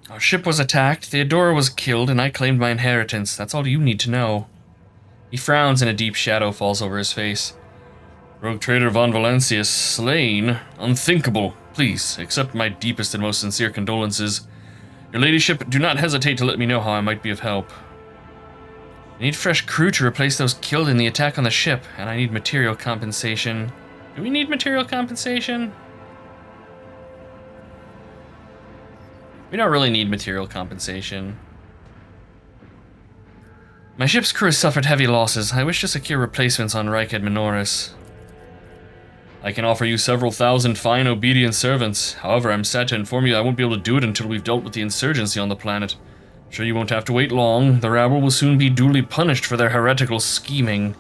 Our ship was attacked, Theodora was killed, and I claimed my inheritance. That's all you need to know. He frowns and a deep shadow falls over his face. Rogue trader Von Valencia slain? Unthinkable. Please, accept my deepest and most sincere condolences. Your ladyship, do not hesitate to let me know how I might be of help. I need fresh crew to replace those killed in the attack on the ship, and I need material compensation. Do we need material compensation? We don't really need material compensation. My ship's crew has suffered heavy losses. I wish to secure replacements on Ryked Minoris. I can offer you several thousand fine, obedient servants. However, I'm sad to inform you I won't be able to do it until we've dealt with the insurgency on the planet. I'm sure you won't have to wait long. The rabble will soon be duly punished for their heretical scheming.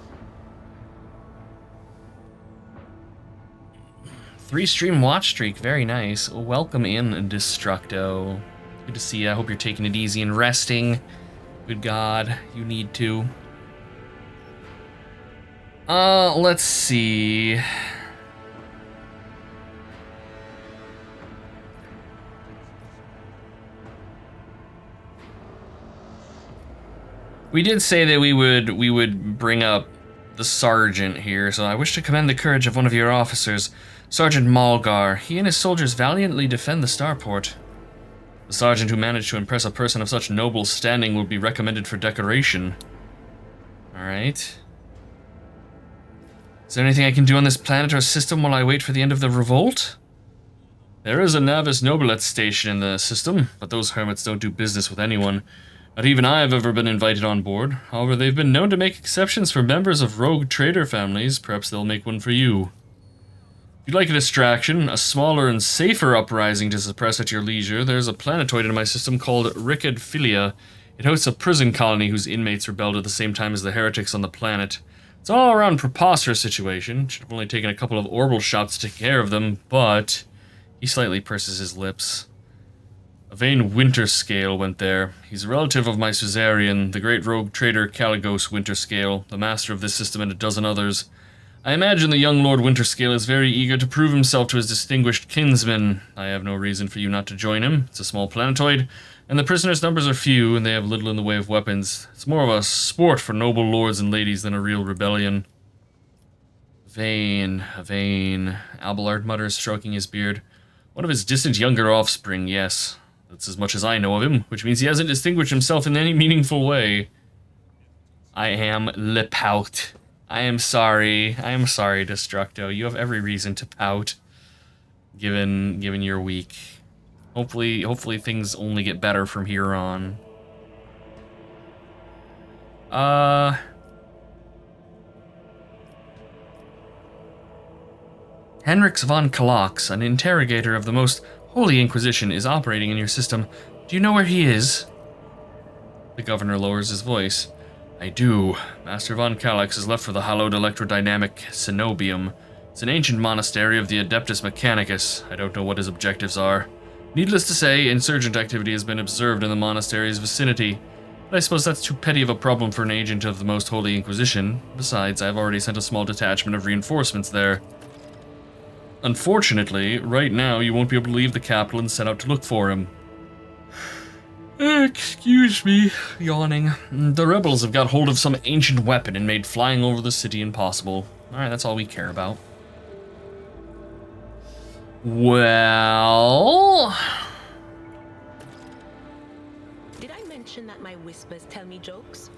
3-stream watch streak, very nice. Welcome in, Destructo. Good to see you. I hope you're taking it easy and resting. Good God, you need to. Let's see. We did say that we would bring up the sergeant here, so I wish to commend the courage of one of your officers, Sergeant Malgar. He and his soldiers valiantly defend the starport. The sergeant who managed to impress a person of such noble standing will be recommended for decoration. Alright. Is there anything I can do on this planet or system while I wait for the end of the revolt? There is a Navis Nobilet station in the system, but those hermits don't do business with anyone. Not even I have ever been invited on board. However, they've been known to make exceptions for members of rogue trader families. Perhaps they'll make one for you. If you'd like a distraction, a smaller and safer uprising to suppress at your leisure, there's a planetoid in my system called Ricard Philia. It hosts a prison colony whose inmates rebelled at the same time as the heretics on the planet. It's an all-around preposterous situation. Should have only taken a couple of orbital shots to take care of them, but... He slightly purses his lips. Yvain Winterscale went there. He's a relative of my Suzerain, the great rogue trader Caligos Winterscale, the master of this system and a dozen others. I imagine the young Lord Winterscale is very eager to prove himself to his distinguished kinsman. I have no reason for you not to join him. It's a small planetoid, and the prisoners' numbers are few, and they have little in the way of weapons. It's more of a sport for noble lords and ladies than a real rebellion. Yvain. Abelard mutters, stroking his beard. One of his distant younger offspring, yes. That's as much as I know of him, which means he hasn't distinguished himself in any meaningful way. I am le pout. I am sorry, Destructo. You have every reason to pout, given your week. Hopefully things only get better from here on. Henrix von Kalox, an interrogator of the most Holy Inquisition, is operating in your system. Do you know where he is? The governor lowers his voice. I do. Master von Kalox has left for the hallowed electrodynamic Cenobium. It's an ancient monastery of the Adeptus Mechanicus. I don't know what his objectives are. Needless to say, insurgent activity has been observed in the monastery's vicinity. But I suppose that's too petty of a problem for an agent of the Most Holy Inquisition. Besides, I've already sent a small detachment of reinforcements there. Unfortunately, right now you won't be able to leave the capital and set out to look for him. Excuse me, yawning. The rebels have got hold of some ancient weapon and made flying over the city impossible. Alright, that's all we care about. Well... Did I mention that my whispers tell me jokes?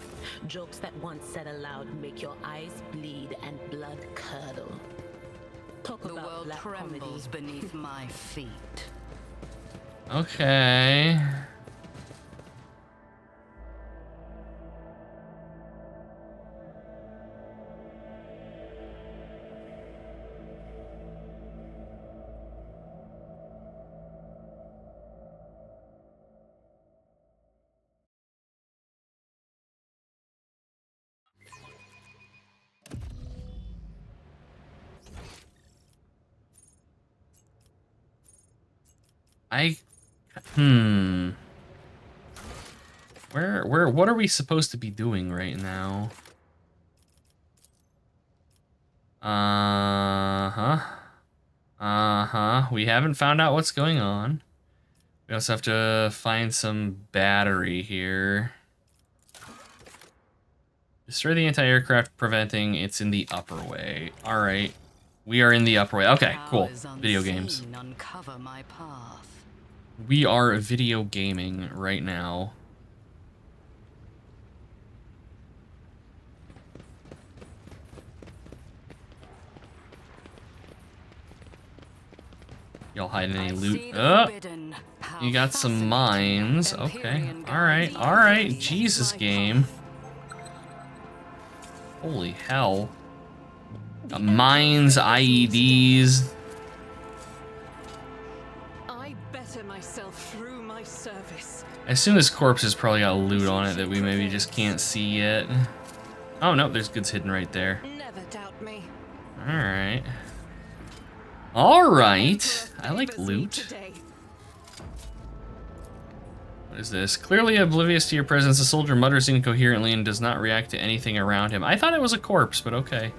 Jokes that once said aloud make your eyes bleed and blood curdle. Talk The about world black trembles comedy. beneath my feet. Okay. What are we supposed to be doing right now? We haven't found out what's going on. We also have to find some battery here. Destroy the anti-aircraft, preventing it's in the upper way. All right. We are in the upper way. Okay, cool. Video games. Uncover my path. We are video gaming right now. Y'all hiding any loot? You got some mines. Okay. Alright, alright. Jesus, game. Holy hell. Got mines, IEDs. I better myself through my service. I assume this corpse has probably got loot on it that we maybe just can't see yet. Oh, no, there's goods hidden right there. Never doubt me. Alright. Alright. I like loot. What is this? Clearly oblivious to your presence, the soldier mutters incoherently and does not react to anything around him. I thought it was a corpse, but okay.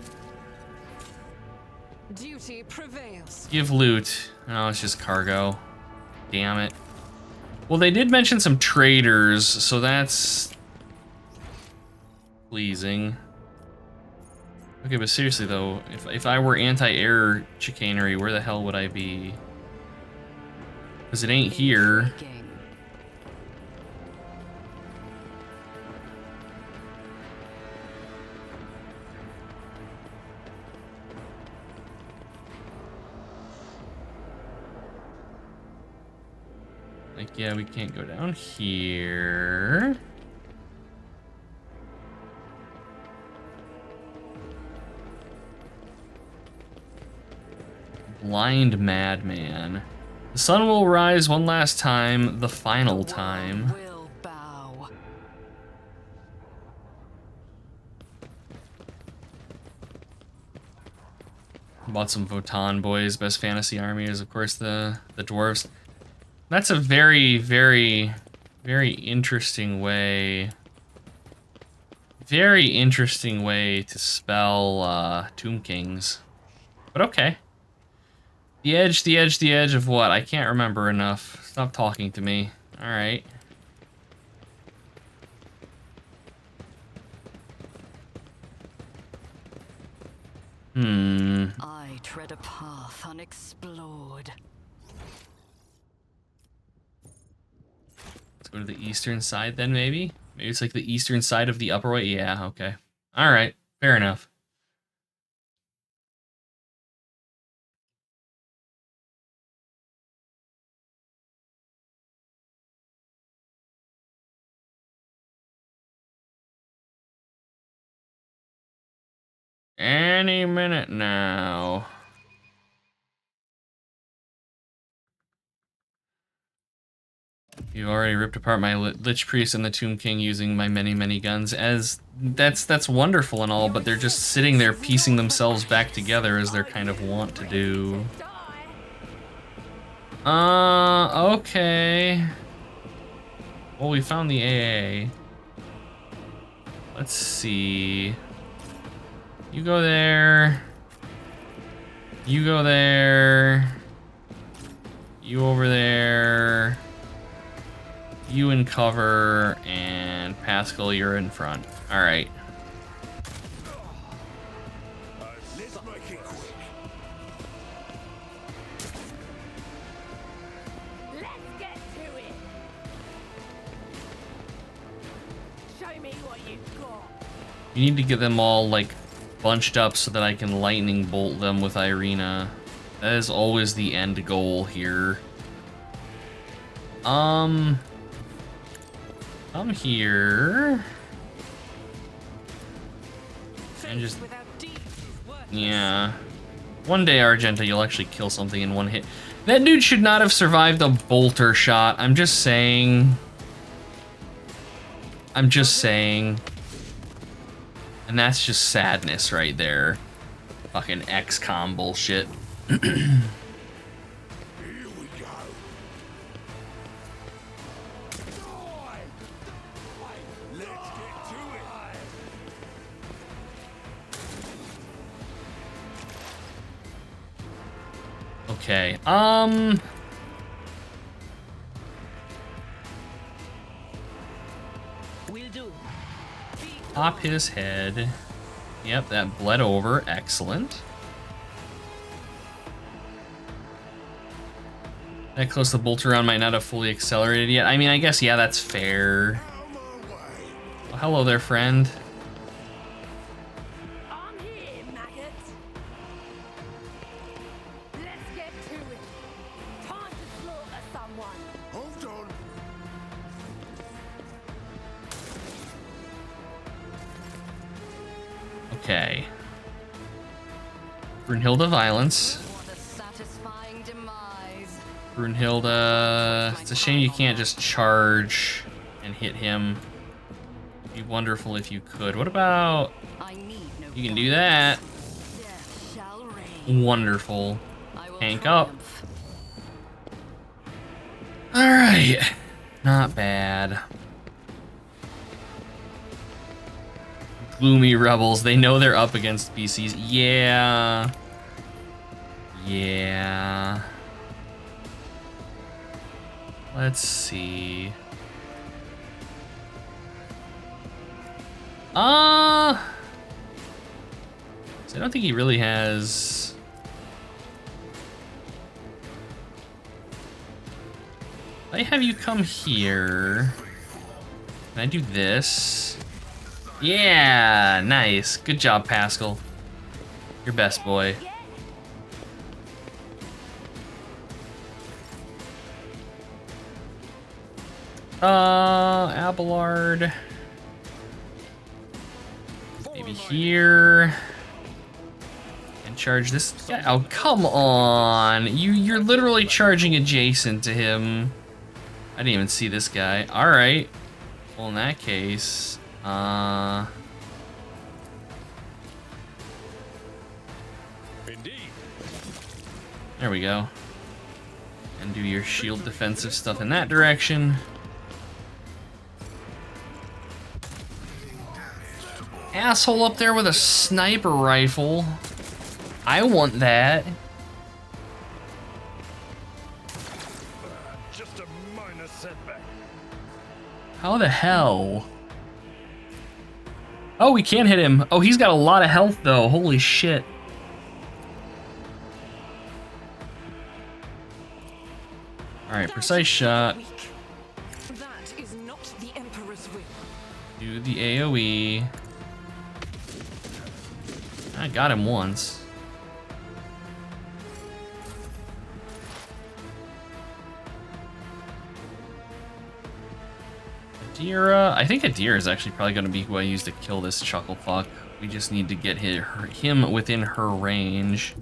Duty prevails. Give loot. Oh, it's just cargo. Damn it. Well, they did mention some traders, so that's pleasing. Okay, but seriously though, if I were anti-air chicanery, where the hell would I be? Because it ain't here. Like, yeah, we can't go down here. Blind madman. The sun will rise one last time, the final time. Will bow. Bought some Votan boys. Best fantasy army is, of course, the dwarves. That's a very, very, very interesting way. Very interesting way to spell Tomb Kings. But okay. The edge, the edge, the edge of what? I can't remember enough. Stop talking to me. Alright. I tread a path unexplored. Let's go to the eastern side then, maybe? Maybe it's like the eastern side of the upper way? Yeah, okay. Alright, fair enough. Any minute now. You've already ripped apart my Lich Priest and the Tomb King using my many, many guns. As that's wonderful and all, but they're just sitting there piecing themselves back together as they're kind of want to do. Okay. Well, we found the AA. Let's see. You go there. You go there. You over there. You in cover, and Pascal, you're in front. All right. Let's make it quick. Let's get to it. Show me what you've got. You need to get them all, like, bunched up so that I can lightning bolt them with Irina. That is always the end goal here. Come here. And just... yeah. One day, Argenta, you'll actually kill something in one hit. That dude should not have survived a bolter shot. I'm just saying. I'm just saying. And that's just sadness right there. Fucking XCOM bullshit. Here we go. Let's get to it. Okay, pop his head. Yep, that bled over. Excellent. That close, the bolt around might not have fully accelerated yet. I mean, I guess, yeah, that's fair. Well, hello there, friend. I'm here, maggot. Let's get to it. Time to slaughter someone. Hold on. Okay. Brunhilde violence. What a satisfying demise. Brunhilde, it's a shame you can't just charge and hit him. It'd be wonderful if you could. What about, I need no you can do that. Death shall reign. Wonderful. I will Tank up. triumph. All right, not bad. Gloomy rebels, they know they're up against PCs. Yeah. Yeah. Let's see. So I don't think he really has. I have you come here. Can I do this? Yeah, nice. Good job, Pascal. Your best, boy. Abelard. Maybe here. And charge this. Yeah, oh, come on. You're literally charging adjacent to him. I didn't even see this guy. All right. Well, in that case, Indeed. there we go. And do your shield defensive stuff in that direction. Asshole up there with a sniper rifle. I want that. Just a minor setback. How the hell? Oh, we can't hit him. Oh, he's got a lot of health though. Holy shit. Alright, precise shot. Weak. That is not the Emperor's will. Do the AoE. I got him once. Adira. I think Adira is actually probably going to be who I use to kill this chucklefuck. We just need to get him within her range.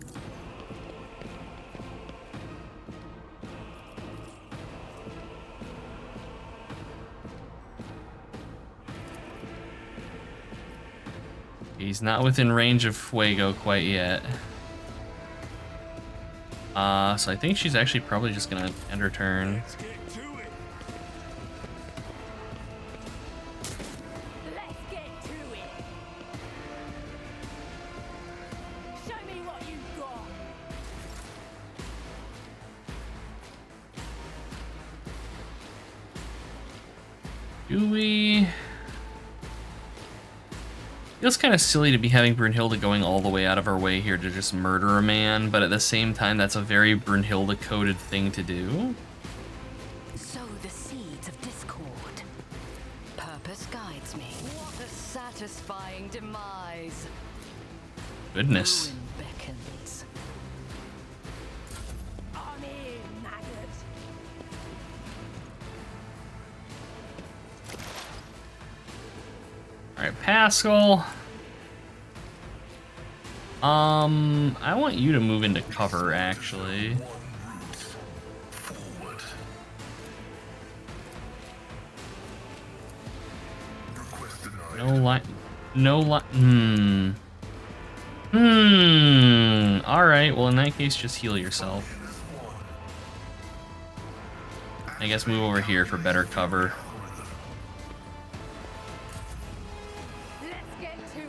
He's not within range of Fuego quite yet. So I think she's actually probably just gonna end her turn. Let's get to it. Let's get to it. Show me what you've got. Do we? Feels kind of silly to be having Brunhilde going all the way out of her way here to just murder a man, but at the same time, that's a very Brunhilde-coded thing to do. Sow the seeds of discord. Purpose guides me. What a satisfying demise. Goodness. Ruin beckons. I'm here, maggot. Alright, Pascal. I want you to move into cover, actually. No light. No light. Alright, well, in that case, just heal yourself. I guess move over here for better cover. Let's get to it.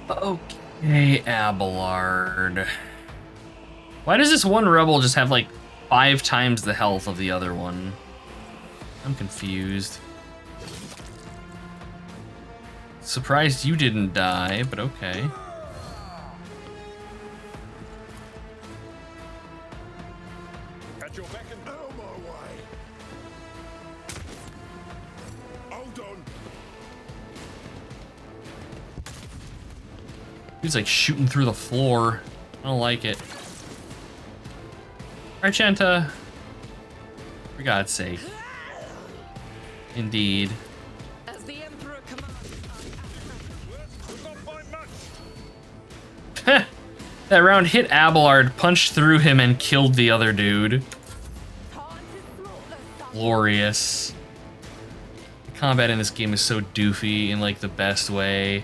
Okay, Abelard. Why does this one rebel just have, like, 5 times the health of the other one. I'm confused. Surprised you didn't die, but okay. At your beck and out my way. Hold on. He's like shooting through the floor. I don't like it. Argenta. For God's sake. Indeed. As the Emperor commands, We'll not find much. That round hit Abelard, punched through him, and killed the other dude. Time to slaughter someone. Glorious. The combat in this game is so doofy in like the best way.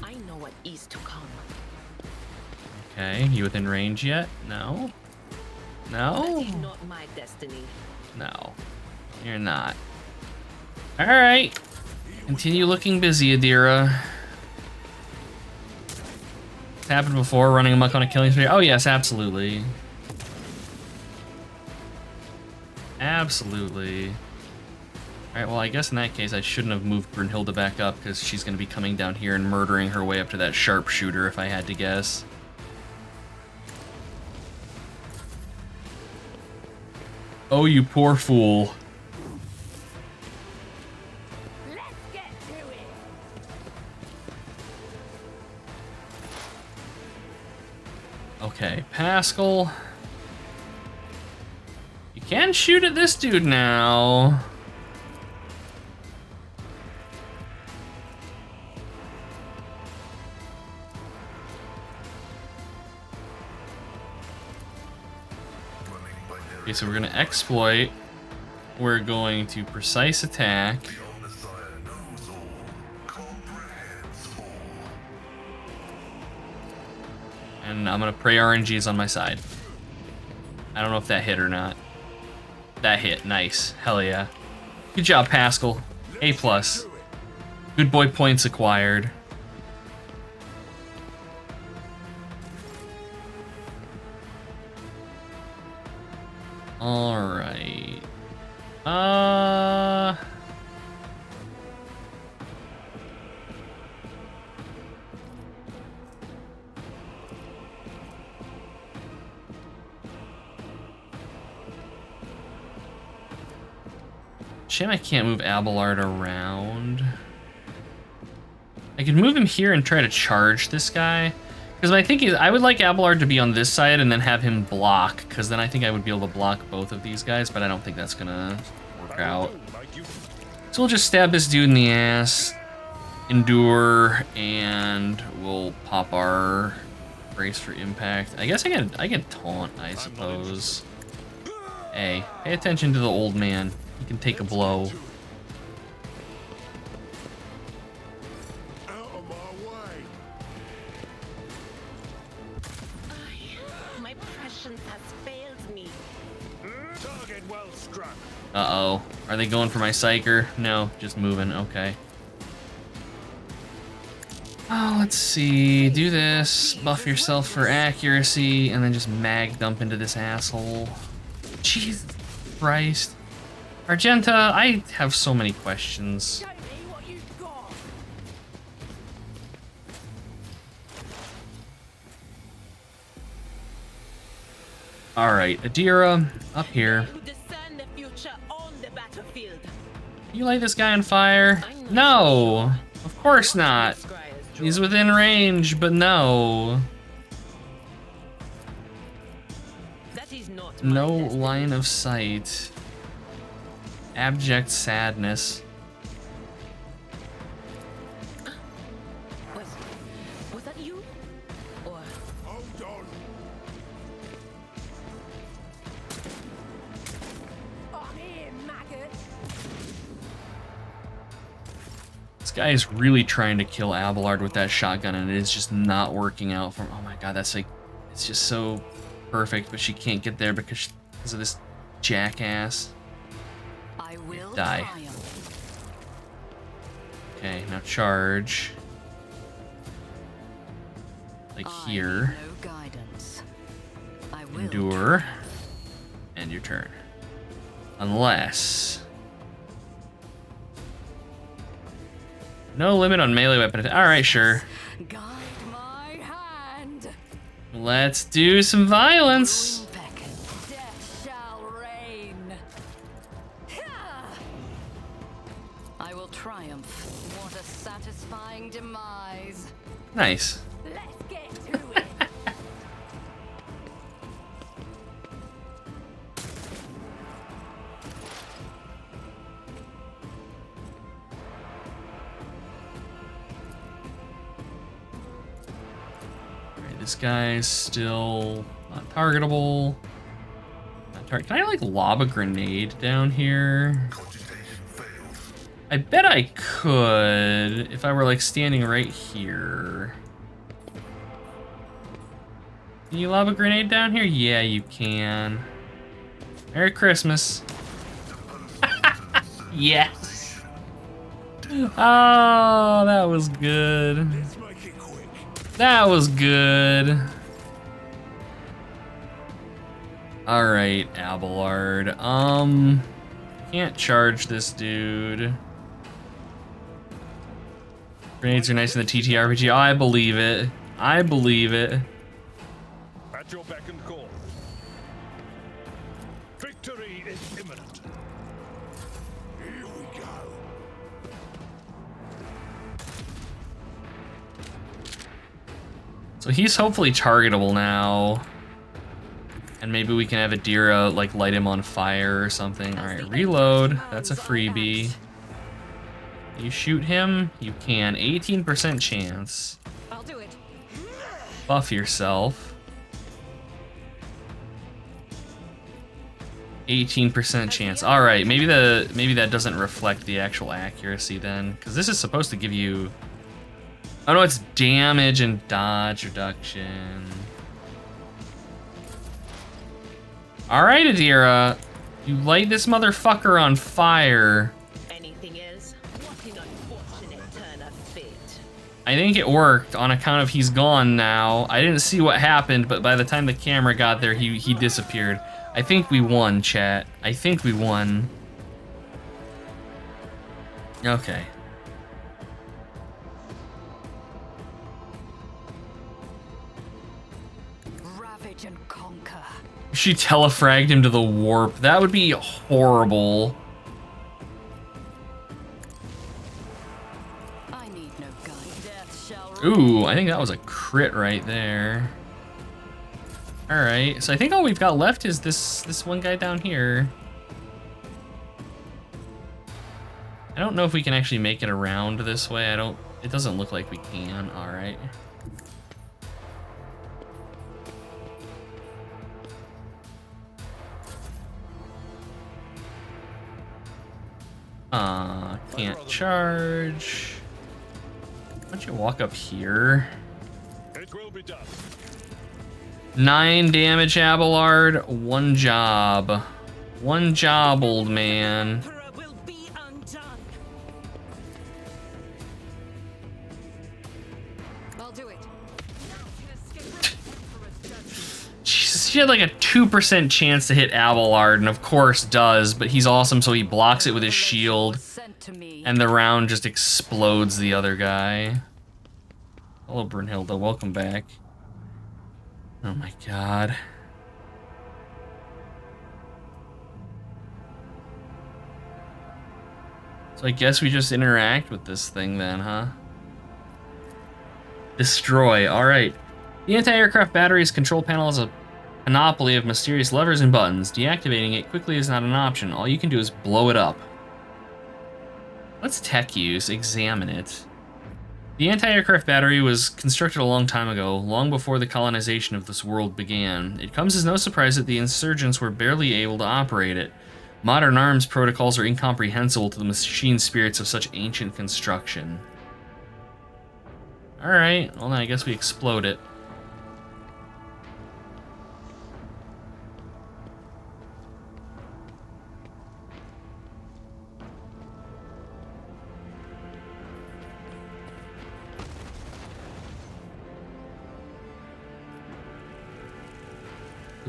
I know what is to come. Okay, you within range yet? No? That No? is not my destiny. No. You're not. Alright. Continue looking busy, Adira. It's happened before, running amok on a killing spree. Oh yes, absolutely. Absolutely. Alright, well I guess in that case I shouldn't have moved Brunhilde back up because she's going to be coming down here and murdering her way up to that sharpshooter if I had to guess. Oh, you poor fool. Let's get to it. Okay, Pascal. You can shoot at this dude now. Okay, so we're gonna exploit. We're going to precise attack. And I'm gonna pray RNG is on my side. I don't know if that hit or not. That hit, nice. Hell yeah. Good job, Pascal. A+. Good boy points acquired. Alright. Shame I can't move Abelard around. I could move him here and try to charge this guy. Because I think I would like Abelard to be on this side and then have him block, because then I think I would be able to block both of these guys, but I don't think that's gonna work out. So we'll just stab this dude in the ass, endure, and we'll pop our brace for impact. I guess I can taunt, I suppose. Hey, pay attention to the old man. He can take a blow. Out of my way. My prescience has failed me. Target well struck. Uh-oh. Are they going for my Psyker? No, just moving. Okay. Oh, let's see. Do this. Buff yourself for accuracy, and then just mag dump into this asshole. Jesus Christ. Argenta, I have so many questions. Show me what you've got. Alright, Adira, up here. Who discern the future on the battlefield. You light this guy on fire? No! Of course not. He's within range, but no. That is not my No destiny. line of sight. Abject sadness. Was that you? Or Hold on. I'm here, maggot. This guy is really trying to kill Abelard with that shotgun, and it is just not working out for him. Oh my god, that's like, it's just so perfect, but she can't get there because of this jackass. I will Die. triumph. Okay, now charge. like I here. need no guidance. I will Endure. End your turn. Unless... No limit on melee weapon attack. Alright, sure. guide my hand. Let's do some violence. Gloom beckon, death shall reign. Ha! I will triumph. What a satisfying demise. Nice. Let's get to it. Alright, this guy's still not targetable. Can I like lob a grenade down here? I bet I could if I were like standing right here. Can you lob a grenade down here? Yeah, you can. Merry Christmas. Yes. Oh, that was good. Let's make it quick. That was good. All right, Abelard. Can't charge this dude. Grenades are nice in the TTRPG. Oh, I believe it. I believe it. At your beck and call. Victory is imminent. Here we go. So he's hopefully targetable now. And maybe we can have Adira like light him on fire or something. All right, reload. That's a freebie. You shoot him, you can. 18% chance. I'll do it. Buff yourself. 18% chance. All right, maybe that doesn't reflect the actual accuracy then, because this is supposed to give you. Oh no, it's damage and dodge reduction. All right, Adira, you light this motherfucker on fire. Anything else? What an unfortunate turn of fate. I think it worked on account of he's gone now. I didn't see what happened, but by the time the camera got there, he disappeared. I think we won, chat. I think we won. Okay. Ravage and conquer. She telefragged him to the warp. That would be horrible. I need no guide. Death shall Ooh, I think that was a crit right there. All right, so I think all we've got left is this one guy down here. I don't know if we can actually make it around this way. It doesn't look like we can. All right. Can't charge. Why don't you walk up here? It will be done. 9 damage, Abelard. One job. One job, old man. Emperor will be undone. I'll do it. Jesus, she had like a 2% chance to hit Abelard, and of course does, but he's awesome, so he blocks it with his shield, Sent to me. and the round just explodes the other guy. Hello, Brunhilde. Welcome back. Oh my god. So I guess we just interact with this thing then, huh? Destroy. Alright. The anti-aircraft battery's control panel is a panoply of mysterious levers and buttons. Deactivating it quickly is not an option. All you can do is blow it up. Let's tech use. Examine it. The anti-aircraft battery was constructed a long time ago, long before the colonization of this world began. It comes as no surprise that the insurgents were barely able to operate it. Modern arms protocols are incomprehensible to the machine spirits of such ancient construction. Alright, well then I guess we explode it.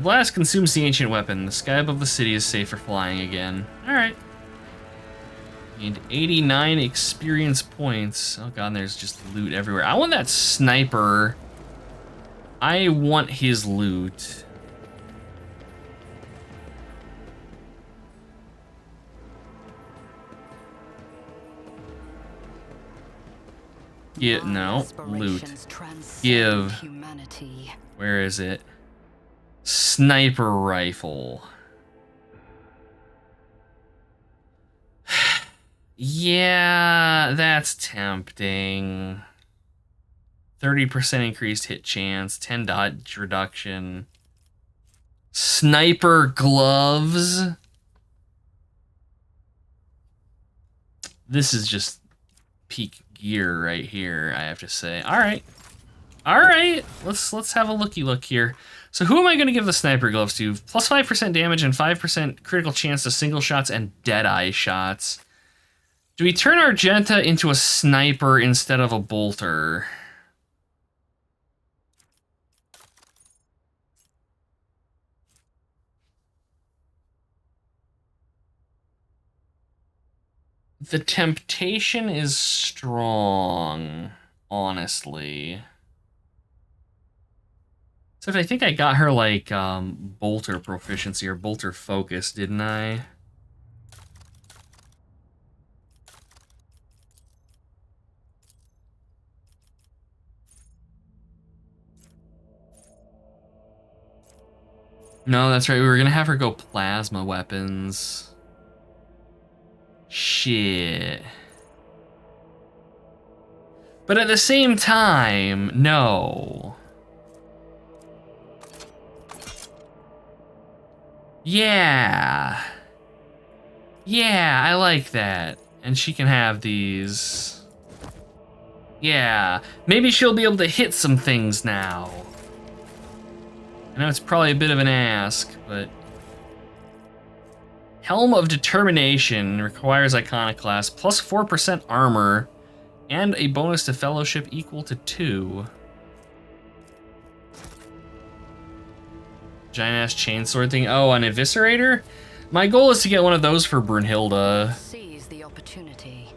blast consumes the ancient weapon. The sky above the city is safe for flying again. Alright. Gained 89 experience points. Oh god, there's just loot everywhere. I want that sniper. I want his loot. Yeah, no, loot. Give. Humanity. Where is it? Sniper rifle. Yeah, that's tempting. 30% increased hit chance, 10 dodge reduction. Sniper gloves. This is just peak gear right here, I have to say. All right. All right. Let's have a looky look here. So who am I going to give the sniper gloves to? Plus 5% damage and 5% critical chance to single shots and deadeye shots. Do we turn Argenta into a sniper instead of a bolter? The temptation is strong, honestly. Except I think I got her, like, bolter proficiency or bolter focus, didn't I? No, that's right. We were gonna have her go plasma weapons. Shit. But at the same time, no. Yeah. Yeah, I like that. And she can have these. Yeah. Maybe she'll be able to hit some things now. I know it's probably a bit of an ask, but... Helm of Determination requires Iconoclast, plus 4% armor, and a bonus to Fellowship equal to 2. Giant-ass chainsword thing. Oh, an Eviscerator? My goal is to get one of those for Brunhilde. Seize the opportunity.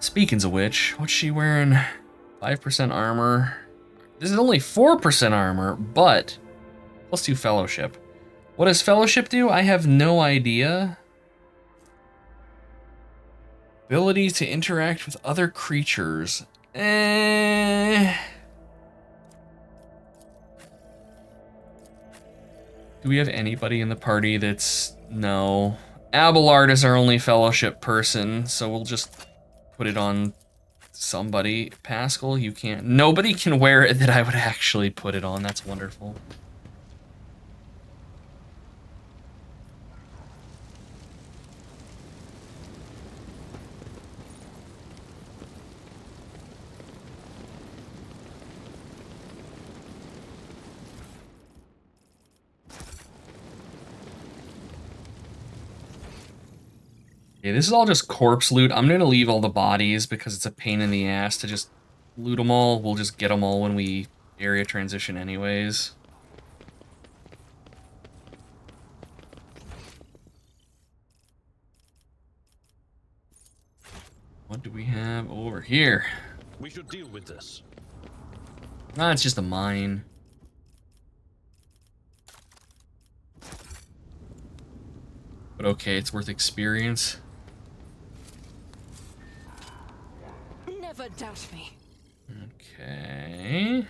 Speaking of which, what's she wearing? 5% armor. This is only 4% armor, but plus 2 Fellowship. What does Fellowship do? I have no idea. Ability to interact with other creatures. Do we have anybody in the party that's... No. Abelard is our only Fellowship person, so we'll just put it on somebody. Pascal, you can't. Nobody can wear it that I would actually put it on. That's wonderful. Yeah, this is all just corpse loot. I'm gonna leave all the bodies because it's a pain in the ass to just loot them all. We'll just get them all when we area transition anyways. What do we have over here? We should deal with this. Ah, it's just a mine. But okay, it's worth experience. Never doubt me. Okay.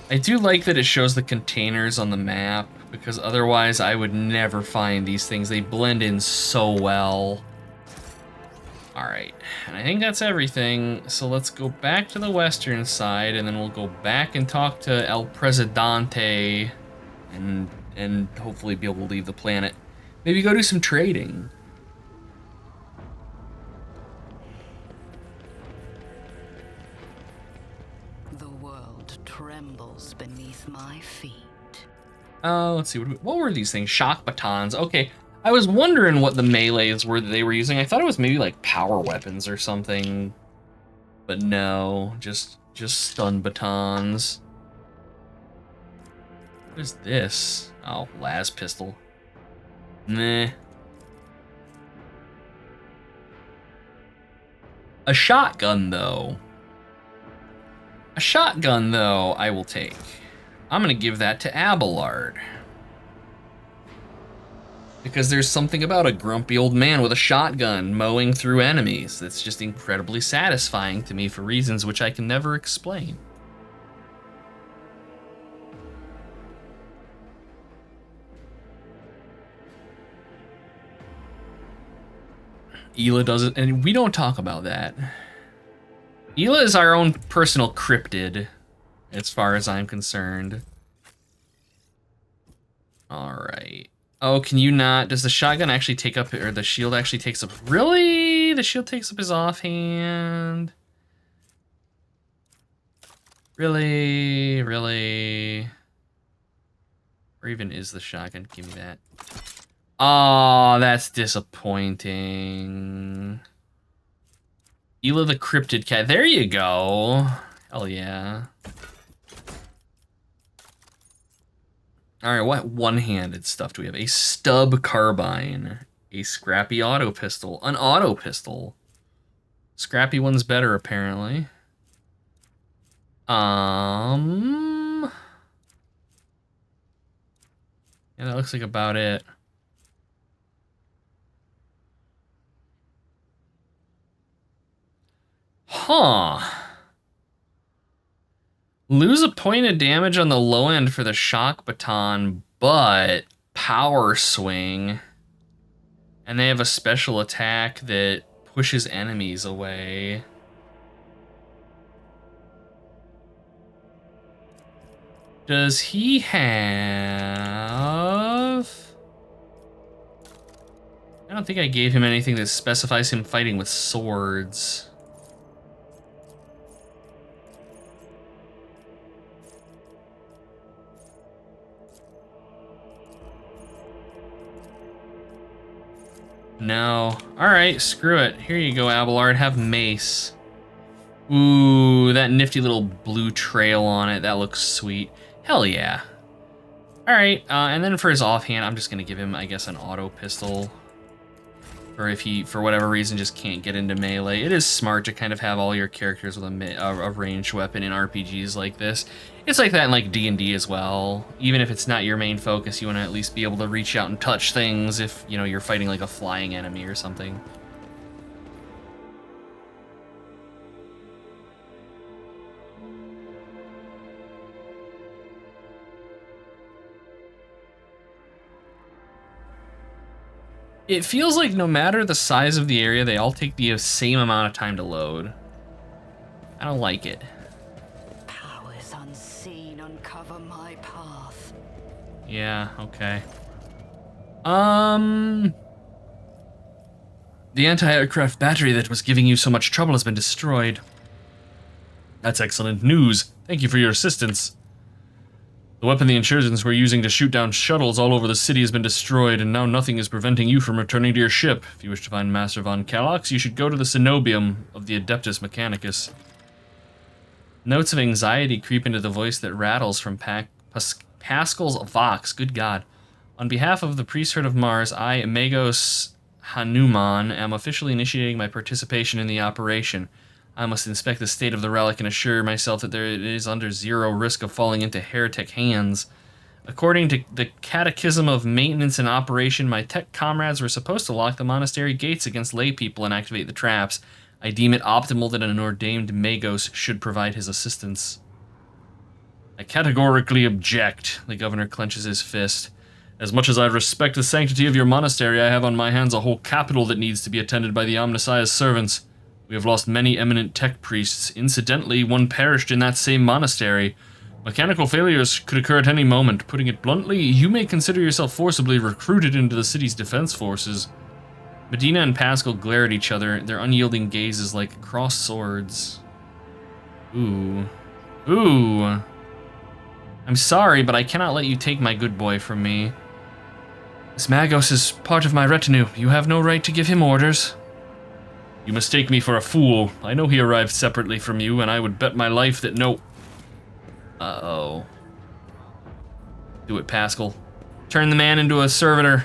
I do like that it shows the containers on the map, because otherwise I would never find these things. They blend in so well. Alright, and I think that's everything. So let's go back to the western side, and then we'll go back and talk to El Presidente, and hopefully be able to leave the planet. Maybe go do some trading. The world trembles beneath my feet. Let's see, what were these things? Shock batons. Okay, I was wondering what the melees were that they were using. I thought it was maybe like power weapons or something, but no, just stun batons. What is this? Oh, las pistol. Meh. A shotgun, though. A shotgun, though, I will take. I'm gonna give that to Abelard. Because there's something about a grumpy old man with a shotgun mowing through enemies that's just incredibly satisfying to me for reasons which I can never explain. Ela does it, and we don't talk about that. Ela is our own personal cryptid, as far as I'm concerned. Alright. Oh, can you not? Does the shotgun actually take up, or the shield actually takes up? Really? The shield takes up his offhand? Really? Really? Or even is the shotgun? Give me that. Oh, that's disappointing. Ela the Cryptid Cat. There you go. Hell yeah. Alright, what one-handed stuff do we have? A stub carbine. A scrappy auto pistol. An auto pistol. Scrappy one's better, apparently. Yeah, that looks like about it. Huh. Lose a point of damage on the low end for the shock baton, but power swing. And they have a special attack that pushes enemies away. Does he have... I don't think I gave him anything that specifies him fighting with swords. No. Alright, screw it. Here you go, Abelard. Have mace. Ooh, that nifty little blue trail on it. That looks sweet. Hell yeah. Alright, and then for his offhand, I'm just going to give him, I guess, an auto pistol. Or if he, for whatever reason, just can't get into melee. It is smart to kind of have all your characters with a ranged weapon in RPGs like this. It's like that in like D&D as well. Even if it's not your main focus, you want to at least be able to reach out and touch things if, you know, you're fighting like a flying enemy or something. It feels like no matter the size of the area, they all take the same amount of time to load. I don't like it. Powers unseen uncover my path. Yeah, okay. The anti-aircraft battery that was giving you so much trouble has been destroyed. That's excellent news. Thank you for your assistance. The weapon the insurgents were using to shoot down shuttles all over the city has been destroyed, and now nothing is preventing you from returning to your ship. If you wish to find Master Von Kalox, you should go to the Cenobium of the Adeptus Mechanicus. Notes of anxiety creep into the voice that rattles from Pascal's Vox. Good God. On behalf of the priesthood of Mars, I, Magos Hanuman, am officially initiating my participation in the operation. I must inspect the state of the relic and assure myself that it is under zero risk of falling into heretic hands. According to the Catechism of Maintenance and Operation, my tech comrades were supposed to lock the monastery gates against lay people and activate the traps. I deem it optimal that an ordained Magos should provide his assistance. I categorically object. The governor clenches his fist. As much as I respect the sanctity of your monastery, I have on my hands a whole capital that needs to be attended by the Omnissiah's servants. We have lost many eminent tech priests. Incidentally, one perished in that same monastery. Mechanical failures could occur at any moment. Putting it bluntly, you may consider yourself forcibly recruited into the city's defense forces. Medina and Pascal glare at each other, their unyielding gazes like crossed swords. Ooh. Ooh. I'm sorry, but I cannot let you take my good boy from me. This Magos is part of my retinue. You have no right to give him orders. You mistake me for a fool. I know he arrived separately from you, and I would bet my life that no... Uh-oh. Do it, Pascal. Turn the man into a servitor.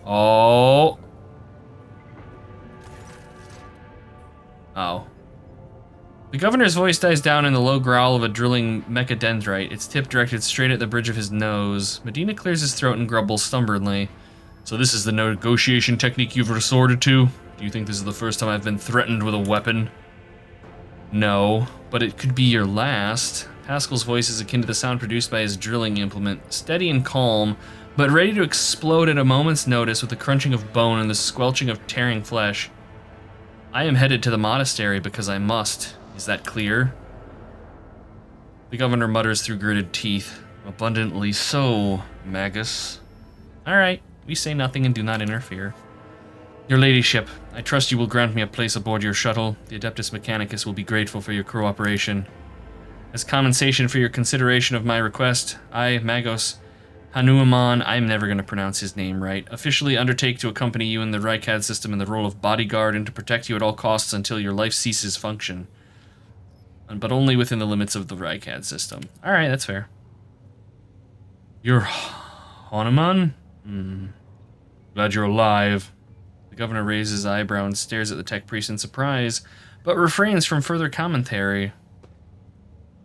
Oh. Oh. The governor's voice dies down in the low growl of a drilling mechadendrite, its tip directed straight at the bridge of his nose. Medina clears his throat and grumbles stubbornly. So this is the negotiation technique you've resorted to? Do you think this is the first time I've been threatened with a weapon? No, but it could be your last. Pascal's voice is akin to the sound produced by his drilling implement, steady and calm, but ready to explode at a moment's notice with the crunching of bone and the squelching of tearing flesh. I am headed to the monastery because I must. Is that clear? The governor mutters through gritted teeth. Abundantly so, Magus. Alright, we say nothing and do not interfere. Your ladyship, I trust you will grant me a place aboard your shuttle. The Adeptus Mechanicus will be grateful for your cooperation. As compensation for your consideration of my request, I, Magos Hanuman, I'm never going to pronounce his name right, officially undertake to accompany you in the Rykad system in the role of bodyguard and to protect you at all costs until your life ceases function. But only within the limits of the Rykad system. Alright, that's fair. You're Hanuman? Glad you're alive. The governor raises his eyebrow and stares at the tech priest in surprise, but refrains from further commentary.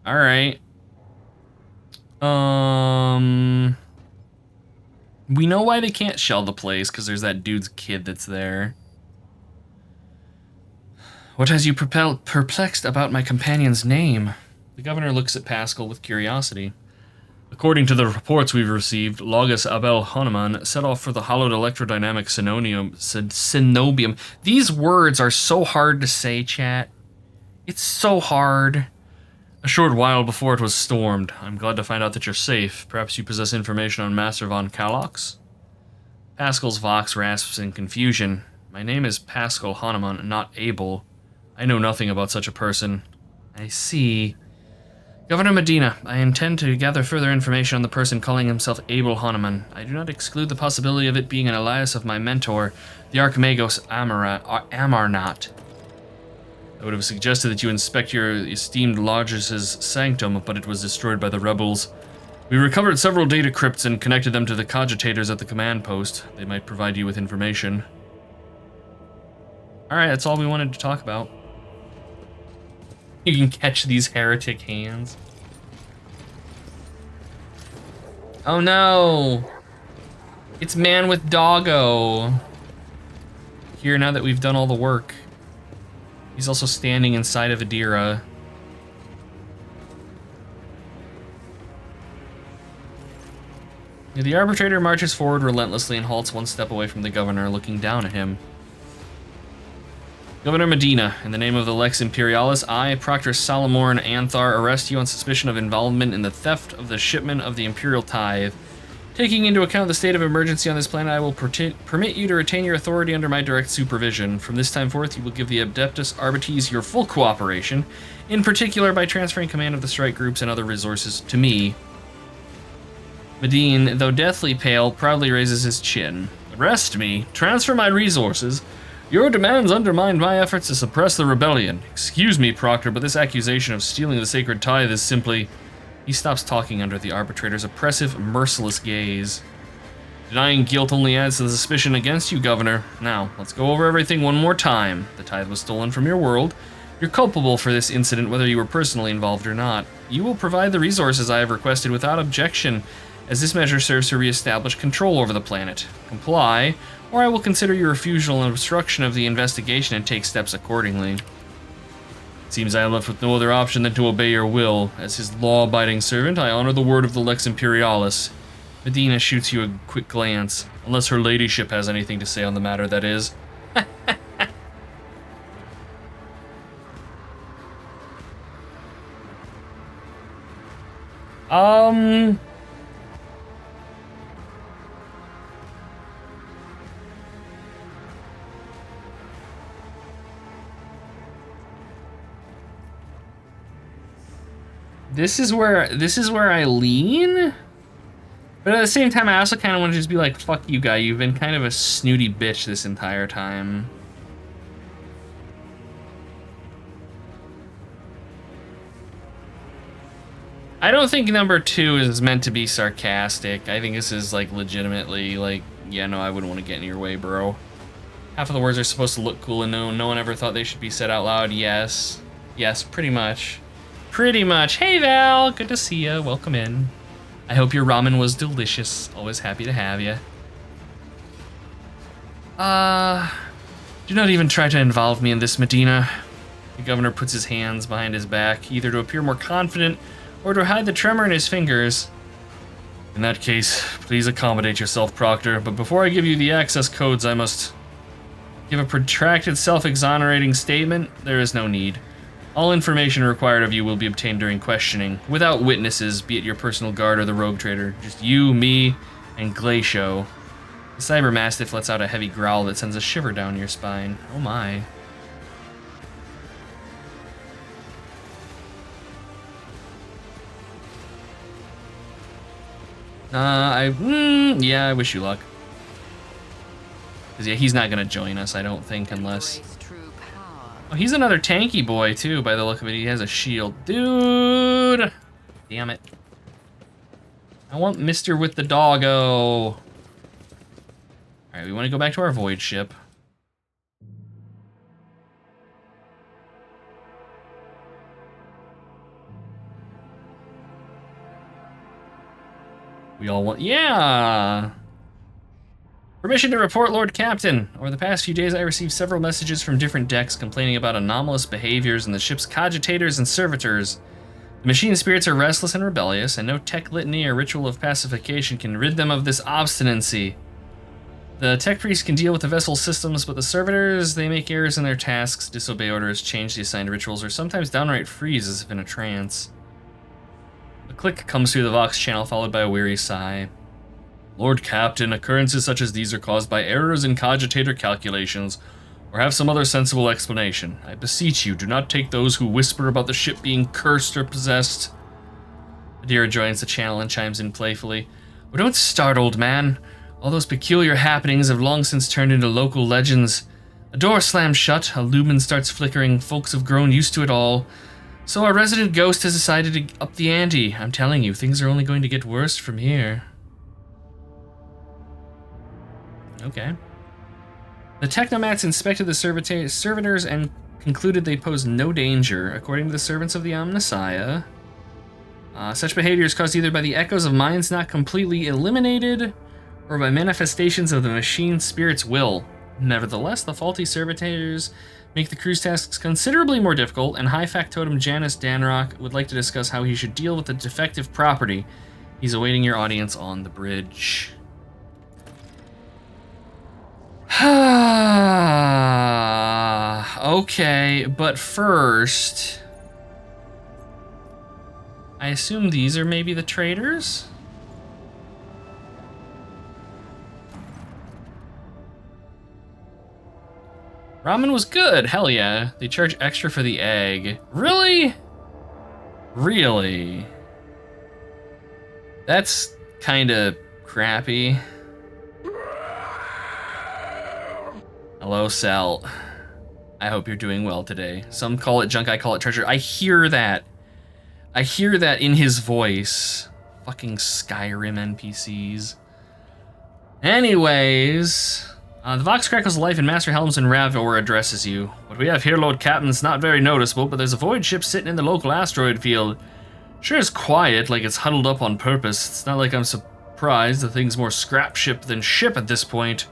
Alright. We know why they can't shell the place, because there's that dude's kid that's there. What has you perplexed about my companion's name? The governor looks at Pascal with curiosity. According to the reports we've received, Logus Abel Hanuman set off for the hallowed electrodynamic Cenobium. These words are so hard to say, chat. It's so hard. A short while before it was stormed. I'm glad to find out that you're safe. Perhaps you possess information on Master von Kalox? Pascal's vox rasps in confusion. My name is Pascal Hanuman, not Abel. I know nothing about such a person. I see. Governor Medina, I intend to gather further information on the person calling himself Abel Hanuman. I do not exclude the possibility of it being an alias of my mentor, the Archimagos Amarnat. I would have suggested that you inspect your esteemed Logis' sanctum, but it was destroyed by the rebels. We recovered several data crypts and connected them to the cogitators at the command post. They might provide you with information. Alright, that's all we wanted to talk about. You can catch these heretic hands. Oh no! It's Man with Doggo. Here, now that we've done all the work. He's also standing inside of Adira. The arbitrator marches forward relentlessly and halts one step away from the governor, looking down at him. Governor Medina, in the name of the Lex Imperialis, I, Proctor Salamorn Anthar, arrest you on suspicion of involvement in the theft of the shipment of the Imperial Tithe. Taking into account the state of emergency on this planet, I will permit you to retain your authority under my direct supervision. From this time forth, you will give the Adeptus Arbites your full cooperation, in particular by transferring command of the strike groups and other resources to me. Medine, though deathly pale, proudly raises his chin. Arrest me? Transfer my resources? Your demands undermine my efforts to suppress the rebellion. Excuse me, Proctor, but this accusation of stealing the sacred tithe is simply... He stops talking under the arbitrator's oppressive, merciless gaze. Denying guilt only adds to the suspicion against you, Governor. Now, let's go over everything one more time. The tithe was stolen from your world. You're culpable for this incident whether you were personally involved or not. You will provide the resources I have requested without objection, as this measure serves to re-establish control over the planet. Comply, or I will consider your refusal and obstruction of the investigation and take steps accordingly. Seems I am left with no other option than to obey your will. As his law-abiding servant, I honor the word of the Lex Imperialis. Medina shoots you a quick glance, unless her ladyship has anything to say on the matter, that is. This is where I lean. But at the same time, I also kind of want to just be like, fuck you, guy. You've been kind of a snooty bitch this entire time. I don't think number 2 is meant to be sarcastic. I think this is like legitimately like, yeah, no, I wouldn't want to get in your way, bro. Half of the words are supposed to look cool and no one ever thought they should be said out loud. Yes. Yes, pretty much. Pretty much. Hey, Val. Good to see you. Welcome in. I hope your ramen was delicious. Always happy to have you. Do not even try to involve me in this, Medina. The governor puts his hands behind his back, either to appear more confident or to hide the tremor in his fingers. In that case, please accommodate yourself, Proctor, but before I give you the access codes, I must give a protracted self-exonerating statement. There is no need. All information required of you will be obtained during questioning, without witnesses, be it your personal guard or the rogue trader. Just you, me, and Glacio. The Cyber Mastiff lets out a heavy growl that sends a shiver down your spine. Oh my. Yeah, I wish you luck. Cause yeah, he's not gonna join us, I don't think, unless... Oh, he's another tanky boy, too, by the look of it. He has a shield. Dude! Damn it. I want Mr. with the doggo. Alright, we want to go back to our void ship. We all want... Yeah! Permission to report, Lord Captain. Over the past few days, I received several messages from different decks complaining about anomalous behaviors in the ship's cogitators and servitors. The machine spirits are restless and rebellious, and no tech litany or ritual of pacification can rid them of this obstinacy. The tech priests can deal with the vessel systems, but the servitors, they make errors in their tasks, disobey orders, change the assigned rituals, or sometimes downright freeze as if in a trance. A click comes through the Vox channel, followed by a weary sigh. Lord Captain, occurrences such as these are caused by errors in cogitator calculations, or have some other sensible explanation. I beseech you, do not take those who whisper about the ship being cursed or possessed. Adira joins the channel and chimes in playfully. Oh, don't start, old man. All those peculiar happenings have long since turned into local legends. A door slams shut, a lumen starts flickering, folks have grown used to it all. So our resident ghost has decided to up the ante. I'm telling you, things are only going to get worse from here. Okay. The Technomats inspected the servitors and concluded they pose no danger, according to the servants of the Omnissiah. Such behavior is caused either by the echoes of minds not completely eliminated, or by manifestations of the machine spirit's will. Nevertheless, the faulty servitors make the crew's tasks considerably more difficult, and High Factotum Janus Danrock would like to discuss how he should deal with the defective property. He's awaiting your audience on the bridge. Okay, but first... I assume these are maybe the traders? Ramen was good, hell yeah. They charge extra for the egg. Really? Really? That's kinda crappy. Hello, Sal. I hope you're doing well today. Some call it junk, I call it treasure. I hear that. I hear that in his voice. Fucking Skyrim NPCs. Anyways, the Vox crackles life and Master Helms and Ravor addresses you. What we have here, Lord Captain, is not very noticeable, but there's a void ship sitting in the local asteroid field. Sure is quiet, like it's huddled up on purpose. It's not like I'm surprised. The thing's more scrap ship than ship at this point.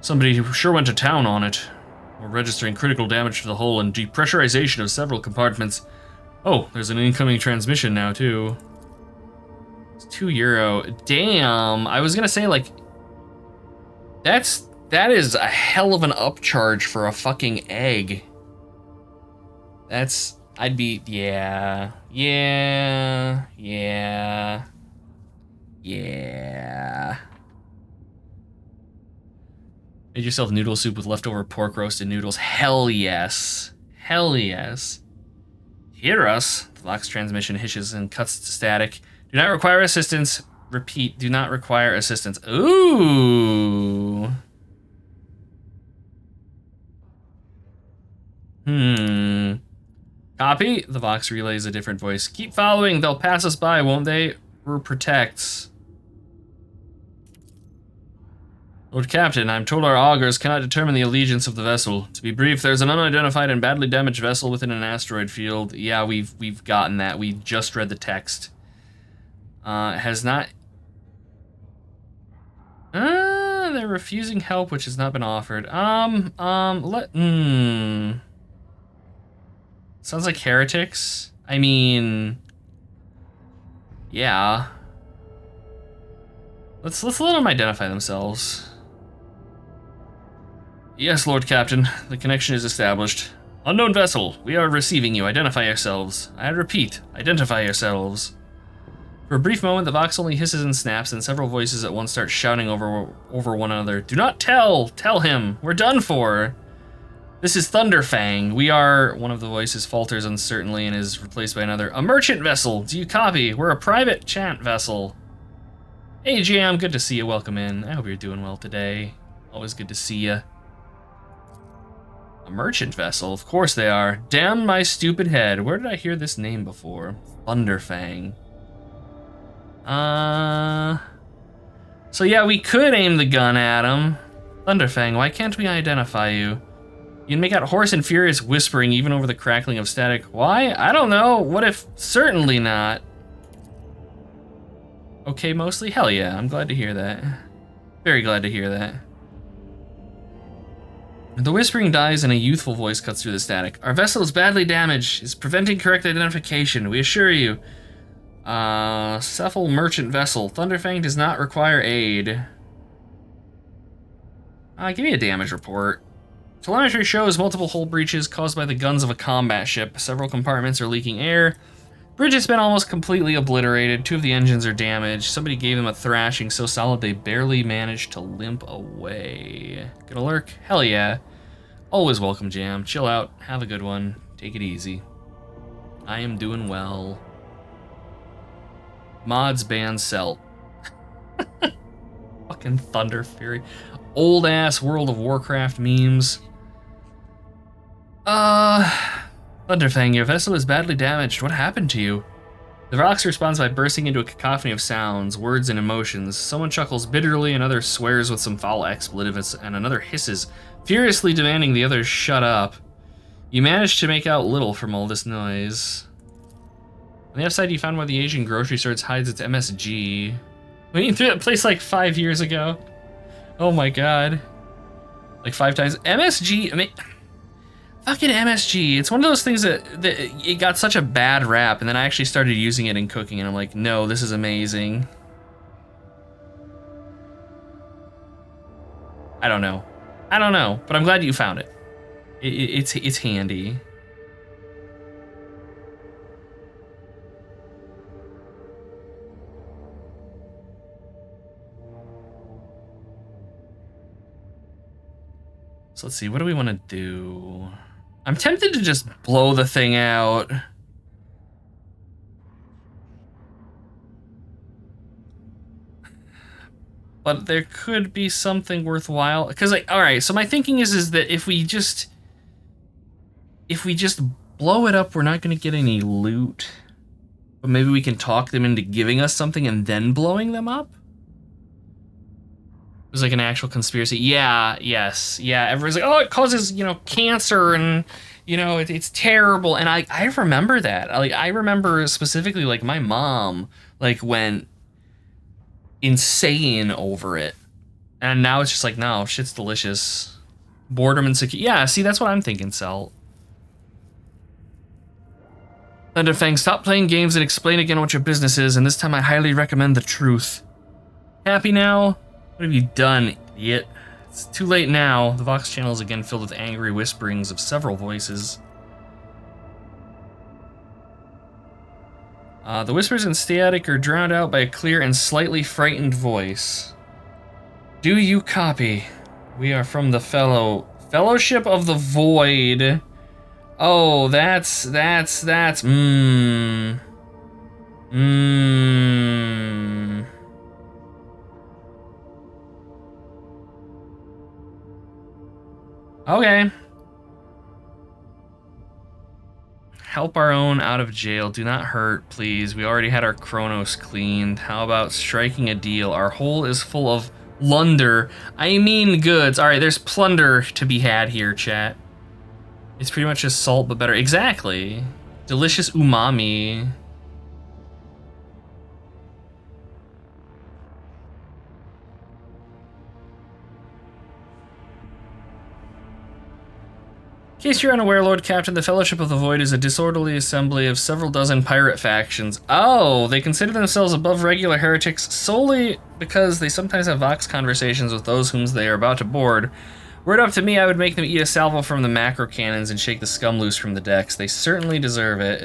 Somebody sure went to town on it. We're registering critical damage to the hull and depressurization of several compartments. Oh, there's an incoming transmission now, too. It's €2. Damn, I was gonna say, like... That is a hell of an upcharge for a fucking egg. I'd be... Yeah. Made yourself noodle soup with leftover pork roast and noodles. Hell yes. Hell yes. Hear us? The Vox transmission hisses and cuts to static. Do not require assistance. Repeat, do not require assistance. Ooh. Copy? The Vox relays a different voice. Keep following. They'll pass us by, won't they? We're protects. Lord Captain, I'm told our augurs cannot determine the allegiance of the vessel. To be brief, there's an unidentified and badly damaged vessel within an asteroid field. Yeah, we've gotten that. We just read the text. Has not... they're refusing help, which has not been offered. Sounds like heretics. I mean... Yeah. Let's let them identify themselves. Yes, Lord Captain. The connection is established. Unknown vessel, we are receiving you. Identify yourselves. I repeat, identify yourselves. For a brief moment, the Vox only hisses and snaps, and several voices at once start shouting over one another. Do not tell! Tell him! We're done for! This is Thunderfang. We are... One of the voices falters uncertainly and is replaced by another. A merchant vessel! Do you copy? We're a private chant vessel. Hey, Jam. Good to see you. Welcome in. I hope you're doing well today. Always good to see you. A merchant vessel? Of course they are. Damn my stupid head. Where did I hear this name before? Thunderfang. So yeah, we could aim the gun at him. Thunderfang, why can't we identify you? You can make out hoarse and furious whispering even over the crackling of static. Why? I don't know. What if... Certainly not. Okay, mostly? Hell yeah, I'm glad to hear that. Very glad to hear that. The whispering dies and a youthful voice cuts through the static. Our vessel is badly damaged. It's preventing correct identification. We assure you. Cephal merchant vessel. Thunderfang does not require aid. Give me a damage report. Telemetry shows multiple hull breaches caused by the guns of a combat ship. Several compartments are leaking air. Bridge has been almost completely obliterated. 2 of the engines are damaged. Somebody gave them a thrashing so solid they barely managed to limp away. Gonna lurk? Hell yeah. Always welcome, Jam. Chill out. Have a good one. Take it easy. I am doing well. Mods ban Celt. Fucking Thunder Fury. Old ass World of Warcraft memes. Thunderfang, your vessel is badly damaged. What happened to you? The Vox responds by bursting into a cacophony of sounds, words, and emotions. Someone chuckles bitterly, another swears with some foul expletives, and another hisses, furiously demanding the others shut up. You manage to make out little from all this noise. On the upside, you found where the Asian grocery store hides its MSG. We went through that place like 5 years ago. Oh my god. Like 5 times. MSG, I mean... Fucking MSG, it's one of those things that it got such a bad rap, and then I actually started using it in cooking, and I'm like, no, this is amazing. I don't know, but I'm glad you found it. It's handy. So let's see, what do we want to do? I'm tempted to just blow the thing out. But there could be something worthwhile. Because, like, alright, so my thinking is that if we just blow it up, we're not going to get any loot. But maybe we can talk them into giving us something and then blowing them up? It was like an actual conspiracy. Yeah, yes, yeah. Everyone's like, oh, it causes, cancer and, it's terrible. And I remember that. I remember specifically, like, my mom, like, went insane over it. And now it's just like, no, shit's delicious. Boredom and security. Yeah, see, that's what I'm thinking, Celt. Thunderfang, stop playing games and explain again what your business is, and this time I highly recommend the truth. Happy now? What have you done, idiot? It's too late now. The Vox channel is again filled with angry whisperings of several voices. The whispers and static are drowned out by a clear and slightly frightened voice. Do you copy? We are from the Fellowship of the Void. Oh, that's. Okay. Help our own out of jail. Do not hurt, please. We already had our Chronos cleaned. How about striking a deal? Our hole is full of plunder. I mean goods. All right, there's plunder to be had here, chat. It's pretty much just salt, but better. Exactly. Delicious umami. In case you're unaware, Lord Captain, the Fellowship of the Void is a disorderly assembly of several dozen pirate factions. Oh, they consider themselves above regular heretics solely because they sometimes have vox conversations with those whom they are about to board. Were it up to me, I would make them eat a salvo from the macro cannons and shake the scum loose from the decks. They certainly deserve it.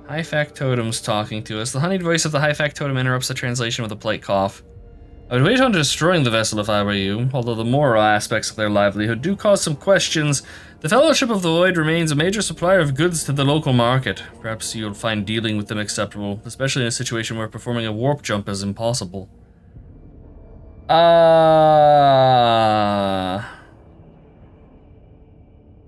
High Factotum's talking to us. The honeyed voice of the High Factotum interrupts the translation with a polite cough. I would wait on destroying the vessel if I were you, although the moral aspects of their livelihood do cause some questions. The Fellowship of the Void remains a major supplier of goods to the local market. Perhaps you'll find dealing with them acceptable, especially in a situation where performing a warp jump is impossible. We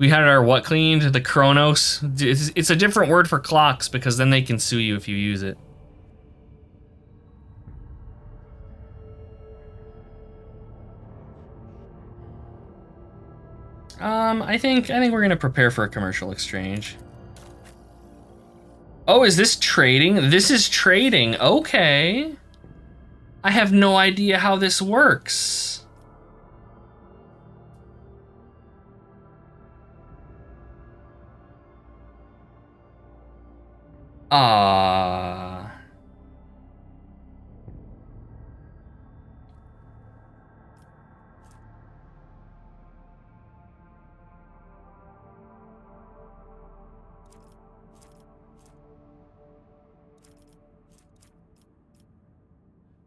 had our what cleaned? The Chronos? It's a different word for clocks because then they can sue you if you use it. I think we're gonna prepare for a commercial exchange. Oh, is this trading? This is trading, okay. I have no idea how this works.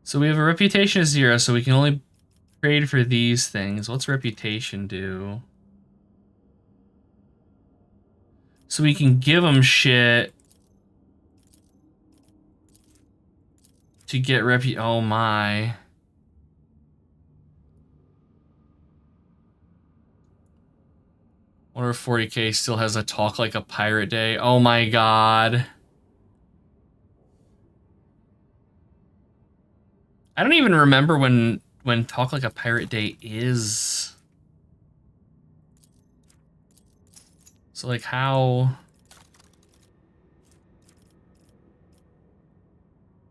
So we have a reputation of 0, so we can only trade for these things. What's reputation do? So we can give them shit to get oh my. Wonder if 40k still has a talk like a pirate day. Oh my god. I don't even remember when Talk Like a Pirate Day is. So like how?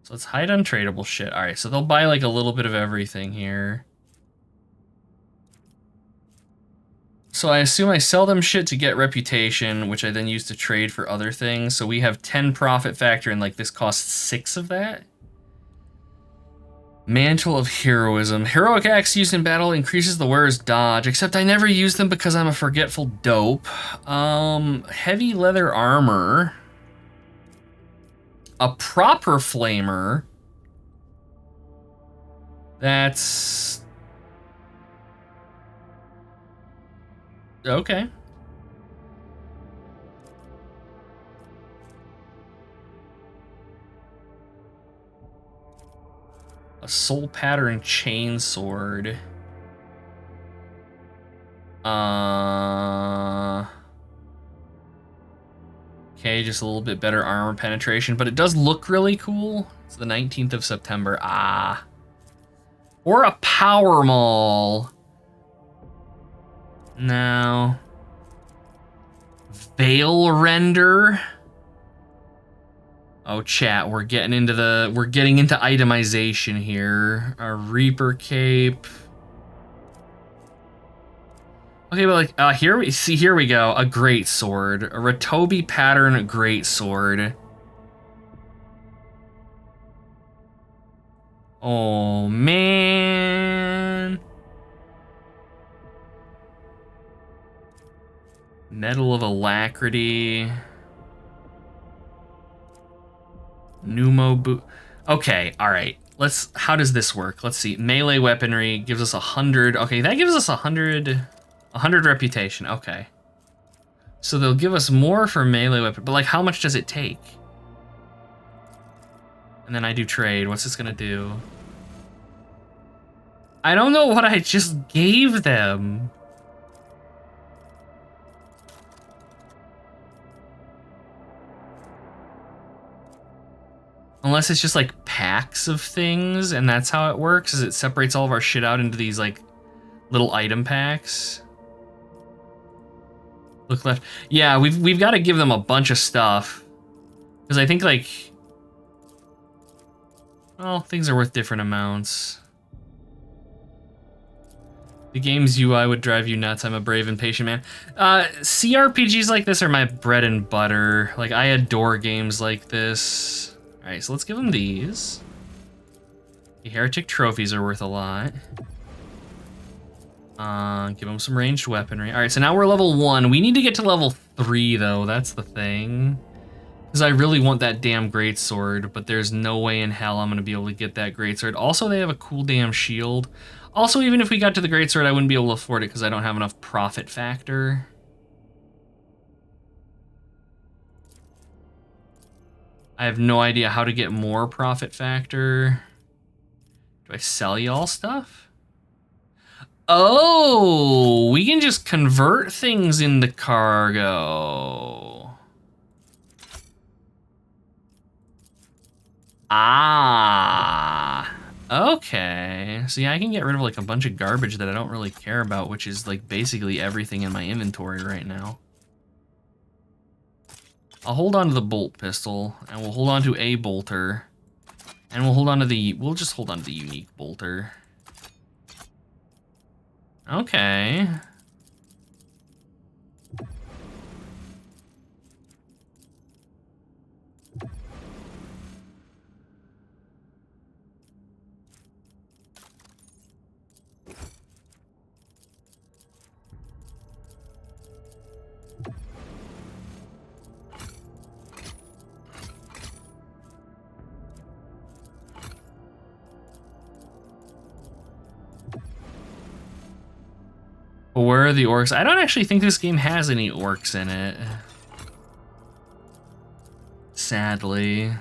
So let's hide untradeable shit. All right, so they'll buy like a little bit of everything here. So I assume I sell them shit to get reputation, which I then use to trade for other things. So we have 10 profit factor and like this costs 6 of that. Mantle of Heroism. Heroic acts used in battle increases the wearer's dodge, except I never use them because I'm a forgetful dope. Heavy leather armor. A proper flamer. That's... okay. A soul pattern chainsword. Okay, just a little bit better armor penetration, but it does look really cool. It's the 19th of September. Or a power maul. No. Veil render. Oh, chat, we're getting into itemization here. A Reaper cape. Okay, but like, here we go. A great sword. A Ratobi pattern great sword. Oh, man. Medal of Alacrity. Pneumo boot. Okay, all right. how does this work? Let's see. Melee weaponry gives us 100. Okay, that gives us 100 reputation. Okay. So they'll give us more for melee weapon, but like how much does it take? And then I do trade. What's this gonna do? I don't know what I just gave them. Unless it's just like packs of things and that's how it works, is it separates all of our shit out into these like little item packs. Look left. Yeah, we've got to give them a bunch of stuff. Because I think like, well, things are worth different amounts. The game's UI would drive you nuts. I'm a brave and patient man. CRPGs like this are my bread and butter. Like, I adore games like this. All right, so let's give them these. The heretic trophies are worth a lot. Give them some ranged weaponry. All right, so now we're level 1. We need to get to level 3, though. That's the thing. Because I really want that damn greatsword, but there's no way in hell I'm going to be able to get that greatsword. Also, they have a cool damn shield. Also, even if we got to the greatsword, I wouldn't be able to afford it because I don't have enough profit factor. I have no idea how to get more profit factor. Do I sell y'all stuff? Oh, we can just convert things into cargo. Ah, okay. So yeah, I can get rid of like a bunch of garbage that I don't really care about, which is like basically everything in my inventory right now. I'll hold on to the bolt pistol, and we'll hold on to a bolter, and we'll just hold on to the unique bolter. Okay. Where are the orcs? I don't actually think this game has any orcs in it. Sadly.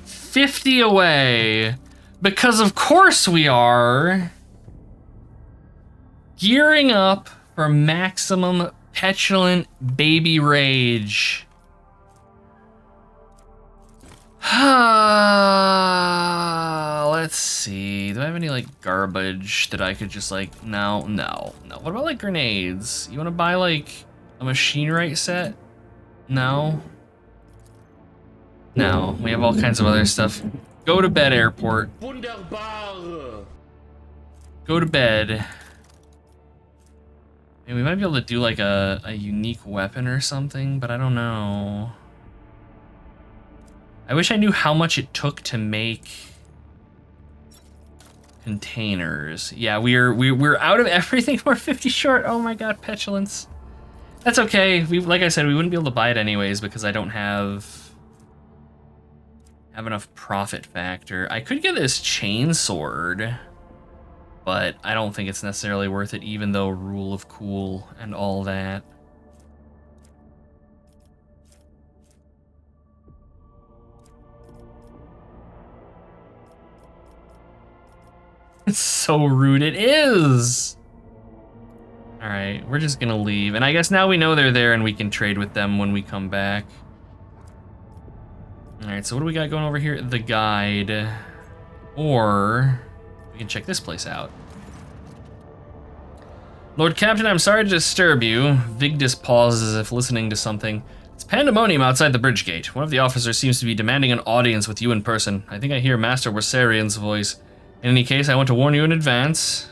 50 away. Because of course we are. Gearing up for maximum petulant baby rage. Let's see. Do I have any like garbage that I could just like, no. What about like grenades? You want to buy like a machine right set? No. No, we have all kinds of other stuff. Go to bed, airport. Wunderbar. Go to bed. Maybe we might be able to do like a unique weapon or something, but I don't know. I wish I knew how much it took to make containers. Yeah, we're out of everything. We're 50 short. Oh my god, petulance. That's okay. Like I said, we wouldn't be able to buy it anyways because I don't have enough profit factor. I could get this chain sword, but I don't think it's necessarily worth it, even though rule of cool and all that. It's so rude. It is. All right, we're just gonna leave. And I guess now we know they're there and we can trade with them when we come back. All right, so what do we got going over here? The guide. Or we can check this place out. Lord Captain, I'm sorry to disturb you. Vigdis pauses as if listening to something. It's pandemonium outside the bridge gate. One of the officers seems to be demanding an audience with you in person. I think I hear Master Wersarian's voice. In any case, I want to warn you in advance.